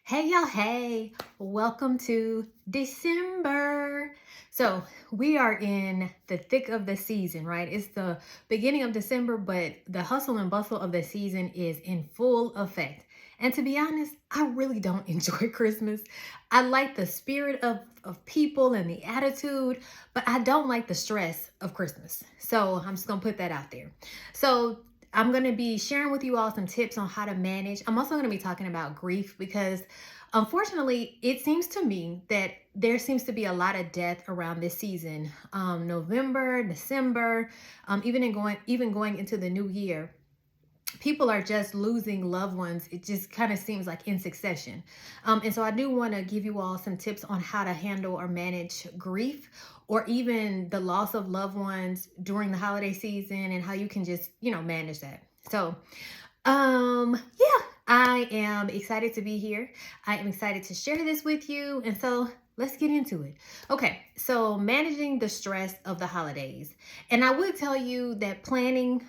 Hey y'all, hey, welcome to December. So we are in the thick of the season, right? It's the beginning of December, but the hustle and bustle of the season is in full effect. And to be honest, I really don't enjoy Christmas. I like the spirit of people and the attitude, but I don't like the stress of Christmas. So I'm just gonna put that out there. So I'm going to be sharing with you all some tips on how to manage. I'm also going to be talking about grief because unfortunately, it seems to me that there seems to be a lot of death around this season. November, December, even going into the new year. People are just losing loved ones. It just kind of seems like in succession. And so I do want to give you all some tips on how to handle or manage grief or even the loss of loved ones during the holiday season and how you can just, manage that. So, yeah, I am excited to be here. I am excited to share this with you. And so let's get into it. Okay, so managing the stress of the holidays. And I would tell you that planning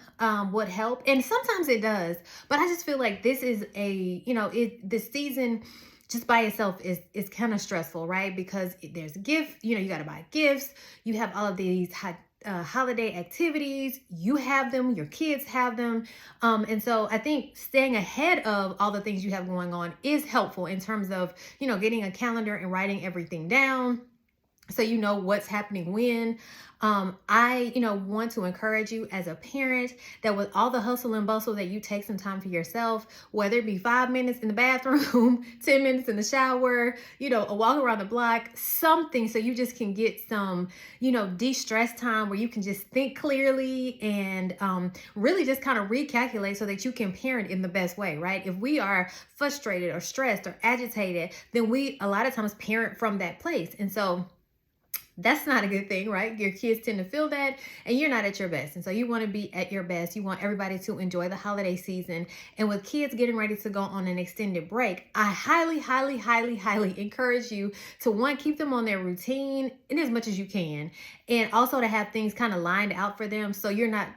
would help. And sometimes it does. But I just feel like this is this season just by itself is kind of stressful, right? Because there's a gift, you got to buy gifts. You have all of these holiday activities. You have them, your kids have them. And so I think staying ahead of all the things you have going on is helpful in terms of, getting a calendar and writing everything down so you know what's happening when. I want to encourage you as a parent that with all the hustle and bustle that you take some time for yourself, whether it be 5 minutes in the bathroom, 10 minutes in the shower, a walk around the block, something so you just can get some, de-stress time where you can just think clearly and really just kind of recalculate so that you can parent in the best way, right? If we are frustrated or stressed or agitated, then we a lot of times parent from that place. And so that's not a good thing, right? Your kids tend to feel that and you're not at your best. And so you want to be at your best. You want everybody to enjoy the holiday season. And with kids getting ready to go on an extended break, I highly, highly, highly, highly encourage you to one, keep them on their routine in as much as you can. And also to have things kind of lined out for them so you're not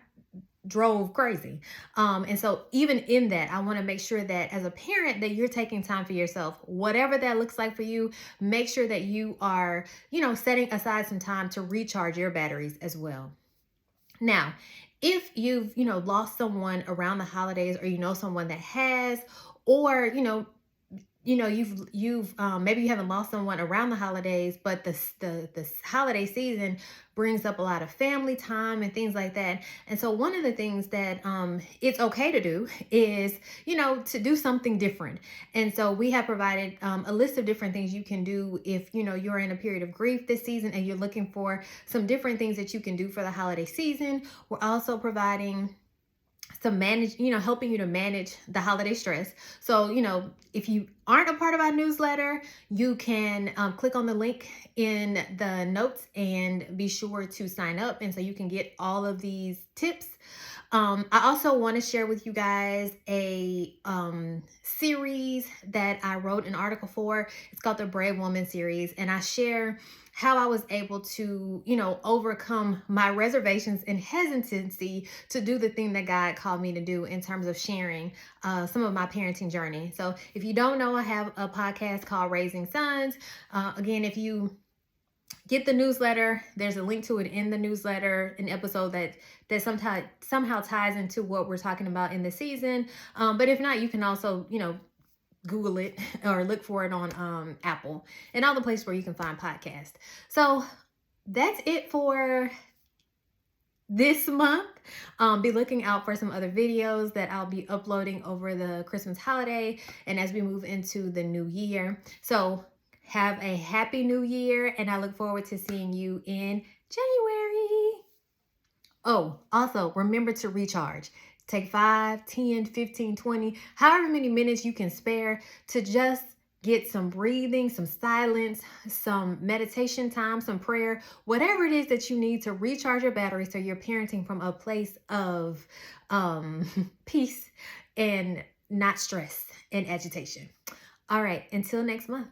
drove crazy. And so even in that, I want to make sure that as a parent that you're taking time for yourself, whatever that looks like for you, make sure that you are, setting aside some time to recharge your batteries as well. Now, if you've, lost someone around the holidays or someone that has, or, you've maybe you haven't lost someone around the holidays, but the holiday season brings up a lot of family time and things like that. And so one of the things that it's okay to do is to do something different. And so we have provided a list of different things you can do if you're in a period of grief this season and you're looking for some different things that you can do for the holiday season. We're also providing helping you to manage the holiday stress. So, if you aren't a part of our newsletter, you can click on the link in the notes and be sure to sign up. And so you can get all of these tips. I also want to share with you guys a series that I wrote an article for. It's called the Brave Woman series. And I share how I was able to, overcome my reservations and hesitancy to do the thing that God called me to do in terms of sharing some of my parenting journey. So if you don't know, I have a podcast called Raising Sons. Again, if you get the newsletter, there's a link to it in the newsletter, an episode that somehow ties into what we're talking about in the season. But if not, you can also, Google it or look for it on Apple and all the places where you can find podcasts. So that's it for this month. Be looking out for some other videos that I'll be uploading over the Christmas holiday and as we move into the new year. So have a happy new year and I look forward to seeing you in January. Oh, also remember to recharge. Take 5, 10, 15, 20, however many minutes you can spare to just get some breathing, some silence, some meditation time, some prayer, whatever it is that you need to recharge your battery so you're parenting from a place of peace and not stress and agitation. All right, until next month.